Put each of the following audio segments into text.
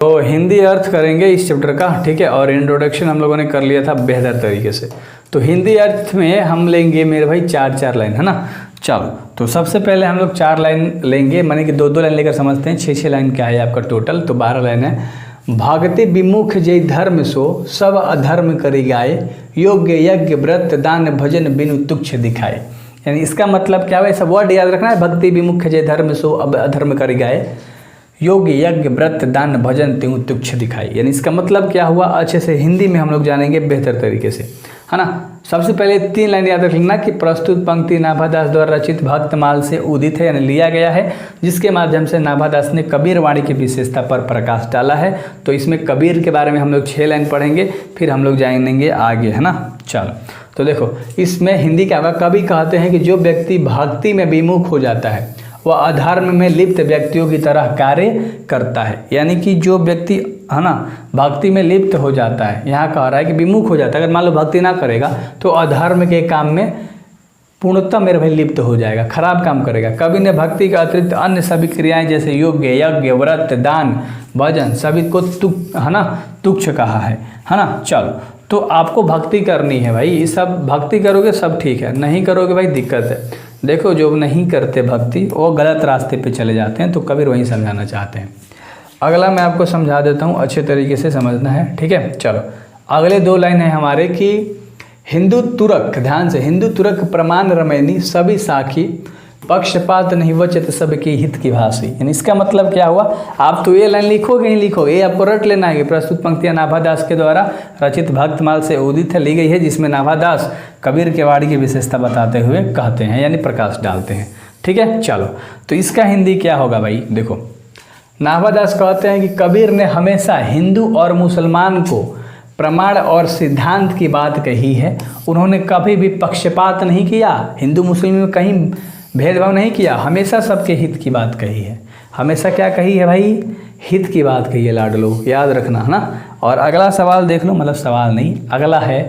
तो हिंदी अर्थ करेंगे इस चैप्टर का, ठीक है। और इंट्रोडक्शन हम लोगों ने कर लिया था बेहतर तरीके से। तो हिंदी अर्थ में हम लेंगे मेरे भाई 4-4 लाइन, है ना। चलो, तो सबसे पहले हम लोग 4 लाइन लेंगे, माने कि 2-2 लाइन लेकर समझते हैं। 6-6 लाइन क्या है आपका टोटल, तो 12 लाइन है। भागति विमुख जय धर्म सो सब अधर्म करी गाए, योग्य यज्ञ व्रत दान भजन बिनु तुच्छ दिखाए। यानी इसका मतलब क्या है, सब वर्ड याद रखना है। भक्ति विमुख जय धर्म सो अब अधर्म करी गाए, योग्य यज्ञ व्रत दान भजन त्यू तुच्छ दिखाई। यानी इसका मतलब क्या हुआ, अच्छे से हिंदी में हम लोग जानेंगे बेहतर तरीके से, है ना। सबसे पहले 3 लाइन याद रख लेना कि प्रस्तुत पंक्ति नाभादास द्वारा रचित भक्तमाल से उदित है, यानी लिया गया है, जिसके माध्यम से नाभादास ने कबीर वाणी की विशेषता पर प्रकाश डाला है। तो इसमें कबीर के बारे में हम लोग 6 लाइन पढ़ेंगे, फिर हम लोग जानेंगे आगे, है ना। चलो, तो देखो इसमें हिंदी क्या होगा। कवि कहते हैं कि जो व्यक्ति भक्ति में विमुख हो जाता है वह अधर्म में लिप्त व्यक्तियों की तरह कार्य करता है। यानी कि जो व्यक्ति, है ना, भक्ति में लिप्त हो जाता है, यहाँ कह रहा है कि विमुख हो जाता है, अगर मान लो भक्ति ना करेगा तो अधर्म के काम में पूर्णतः मेरे भाई लिप्त हो जाएगा, खराब काम करेगा। कवि ने भक्ति के अतिरिक्त अन्य सभी क्रियाएं जैसे योग्य यज्ञ व्रत दान भजन सभी को तुच्छ कहा है ना। चलो, तो आपको भक्ति करनी है भाई, ये सब भक्ति करोगे सब ठीक है, नहीं करोगे भाई दिक्कत है। देखो जो नहीं करते भक्ति वो गलत रास्ते पे चले जाते हैं, तो कबीर वही समझाना चाहते हैं। अगला मैं आपको समझा देता हूँ, अच्छे तरीके से समझना है, ठीक है। चलो, अगले 2 लाइन है हमारे कि हिंदू तुरक, ध्यान से, हिंदू तुरक प्रमाण रमैनी सभी साखी, पक्षपात नहीं वचत सबके हित की भाषी। यानी इसका मतलब क्या हुआ, आप तो ये लाइन लिखोगे ही लिखोगे, ये आपको रट लेना है कि प्रस्तुत पंक्तियां नाभादास के द्वारा रचित भक्तमाल से उदित है, ली गई है, जिसमें नाभादास कबीर के वाणी की विशेषता बताते हुए कहते हैं, यानी प्रकाश डालते हैं, ठीक है। चलो, तो इसका हिंदी क्या होगा भाई, देखो नाभादास कहते हैं कि कबीर ने हमेशा हिंदू और मुसलमान को प्रमाण और सिद्धांत की बात कही है। उन्होंने कभी भी पक्षपात नहीं किया, हिंदू मुस्लिम में कहीं भेदभाव नहीं किया, हमेशा सबके हित की बात कही है। हमेशा क्या कही है भाई, हित की बात कही है लाडलो, याद रखना, है ना। और अगला सवाल देख लो, मतलब सवाल नहीं, अगला है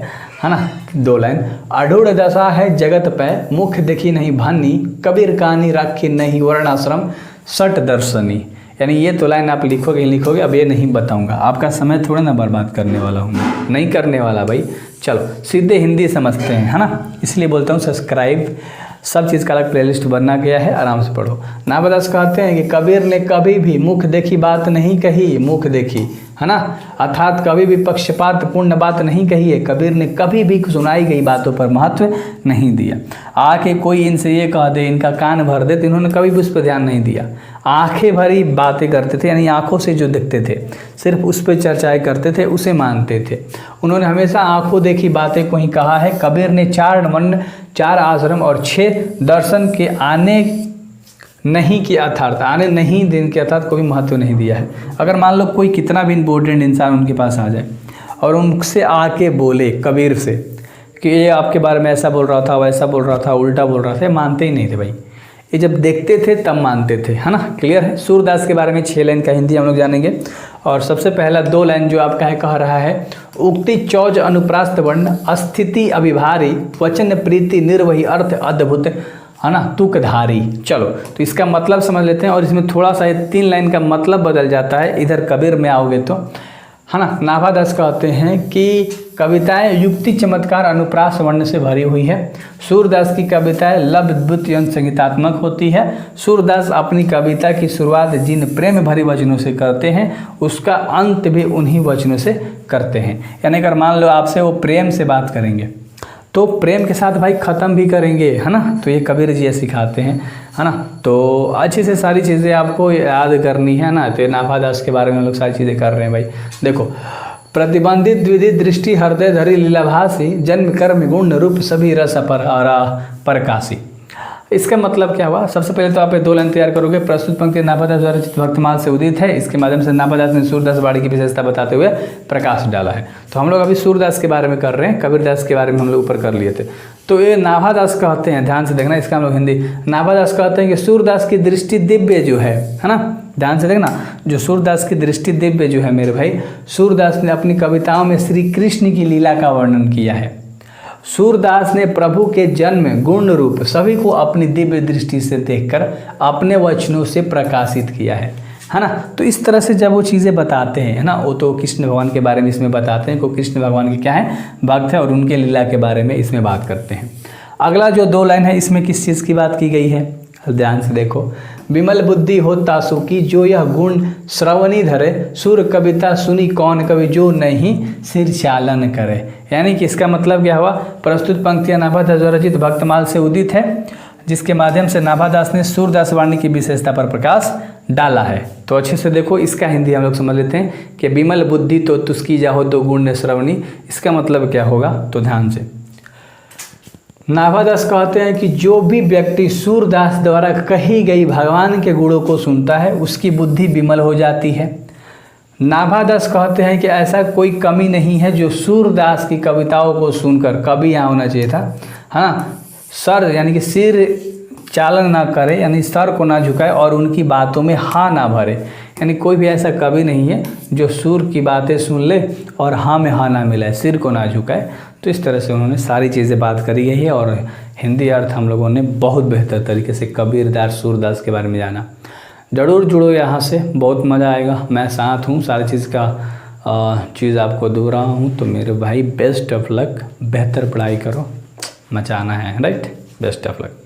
ना 2 लाइन। अढूढ़ दशा है जगत पे मुख देखी नहीं भानी, कबीर कहानी राखी नहीं वर्णाश्रम सट दर्शनी। यानी ये तो लाइन आप लिखोगे ही लिखोगे, अब ये नहीं बताऊंगा, आपका समय थोड़ा ना बर्बाद करने वाला हूँ मैं, नहीं करने वाला भाई। चलो सीधे हिंदी समझते हैं, है ना, इसलिए बोलता हूँ सब्सक्राइब, सब चीज़ का अलग प्लेलिस्ट बना गया है, आराम से पढ़ो। नाभादास कहते हैं कि कबीर ने कभी भी मुख देखी बात नहीं कही, मुख देखी, है ना, अर्थात कभी भी पक्षपात पूर्ण बात नहीं कही है। कबीर ने कभी भी सुनाई गई बातों पर महत्व नहीं दिया। आके कोई इनसे ये कह दे, इनका कान भर दे, तो इन्होंने कभी भी उस पर ध्यान नहीं दिया। आंखें भरी बातें करते थे, यानी आंखों से जो देखते थे सिर्फ उस पर चर्चाएं करते थे, उसे मानते थे। उन्होंने हमेशा आंखों देखी बातें को ही कहा है। कबीर ने 4 वर्ण 4 आश्रम और 6 दर्शन के आने नहीं की अर्थात आने नहीं देने के अर्थात कोई महत्व नहीं दिया है। अगर मान लो कोई कितना भी इम्पोर्टेंट इंसान उनके पास आ जाए और उनसे आके बोले कबीर से कि ये आपके बारे में ऐसा बोल रहा था, वैसा बोल रहा था, उल्टा बोल रहा था, मानते ही नहीं थे भाई। ये जब देखते थे तब मानते थे, है ना, क्लियर है। सूरदास के बारे में 6 लाइन का हिंदी हम लोग जानेंगे। और सबसे पहला 2 लाइन जो आपका है कह रहा है, उक्ति चौज अनुप्रास्त वर्ण अस्थिति अभिभारी वचन प्रीति निर्वही अर्थ अद्भुत, है ना, तुकधारी। चलो, तो इसका मतलब समझ लेते हैं। और इसमें थोड़ा सा 3 लाइन का मतलब बदल जाता है, इधर कबीर में आओगे तो, है ना। नाभादास कहते हैं कि कविताएं युक्ति चमत्कार अनुप्रास वर्ण से भरी हुई है। सूरदास की कविताएं लब्ध द्युत संगीतात्मक होती है। सूरदास अपनी कविता की शुरुआत जिन प्रेम भरी वचनों से करते हैं उसका अंत भी उन्हीं वचनों से करते हैं। यानी अगर मान लो आपसे वो प्रेम से बात करेंगे तो प्रेम के साथ भाई ख़त्म भी करेंगे, है ना। तो ये कबीर जी सिखाते हैं, है ना। तो अच्छे से सारी चीज़ें आपको याद करनी है ना। तो नाभादास के बारे में हम लोग सारी चीज़ें कर रहे हैं भाई। देखो, प्रतिबंधित द्विधि दृष्टि हृदय धरी लीलाभासी जन्म कर्म गुण रूप सभी रस परकाशी। इसका मतलब क्या हुआ, सबसे पहले तो आप 2 लाइन तैयार करोगे। प्रस्तुत पंक्ति नाभादास द्वारा रचित भक्तमाल से उदित है, इसके माध्यम से नाभादास ने सूरदास वाणी की विशेषता बताते हुए प्रकाश डाला है। तो हम लोग अभी सूरदास के बारे में कर रहे हैं, कबीरदास के बारे में हम लोग ऊपर कर लिए थे। तो ये नाभादास कहते हैं, ध्यान से देखना, इसका हम लोग हिंदी। नाभादास कहते हैं कि सूरदास की दृष्टि दिव्य जो है ना, ध्यान से देखना, जो सूरदास की दृष्टि दिव्य जो है मेरे भाई, सूरदास ने अपनी कविताओं में श्री कृष्ण की लीला का वर्णन किया है। सूरदास ने प्रभु के जन्म गुण रूप सभी को अपनी दिव्य दृष्टि से देखकर अपने वचनों से प्रकाशित किया है है ना। तो इस तरह से जब वो चीज़ें बताते हैं, है ना, वो तो कृष्ण भगवान के बारे में इसमें बताते हैं कि कृष्ण भगवान के क्या है, भक्त है, और उनके लीला के बारे में इसमें बात करते हैं। अगला जो 2 लाइन है इसमें किस चीज़ की बात की गई है, ध्यान से देखो। विमल बुद्धि हो तासु की, जो यह गुण श्रवणी धरे, सुर कविता सुनी कौन कवि, जो नहीं सिर चालन करे। यानी कि इसका मतलब क्या हुआ, प्रस्तुत पंक्तियां नाभादास द्वारा रचित भक्तमाल से उदित है, जिसके माध्यम से नाभादास ने सूरदास वाणी की विशेषता पर प्रकाश डाला है। तो अच्छे से देखो, इसका हिंदी हम लोग समझ लेते हैं कि विमल बुद्धि तो तुस्की जाहो दो गुण ने श्रवणी, इसका मतलब क्या होगा, तो ध्यान से नाभादास कहते हैं कि जो भी व्यक्ति सूरदास द्वारा कही गई भगवान के गुणों को सुनता है उसकी बुद्धि विमल हो जाती है। नाभादास कहते हैं कि ऐसा कोई कमी नहीं है जो सूरदास की कविताओं को सुनकर, कभी यहाँ होना चाहिए था, है ना, सर यानी कि सिर चालन ना करे, यानी सर को ना झुकाए और उनकी बातों में हाँ ना भरे। यानी कोई भी ऐसा कवि नहीं है जो सूर की बातें सुन ले और हाँ में हाँ ना मिलाए, सिर को ना झुकाए। तो इस तरह से उन्होंने सारी चीज़ें बात करी गई है और हिंदी अर्थ हम लोगों ने बहुत बेहतर तरीके से कबीरदास सूरदास के बारे में जाना। ज़रूर जुड़ो यहाँ से, बहुत मज़ा आएगा। मैं साथ हूँ, सारी चीज़ का चीज़ आपको दो रहा हूँ। तो मेरे भाई बेस्ट ऑफ लक, बेहतर पढ़ाई करो, मचाना है, राइट, बेस्ट ऑफ लक।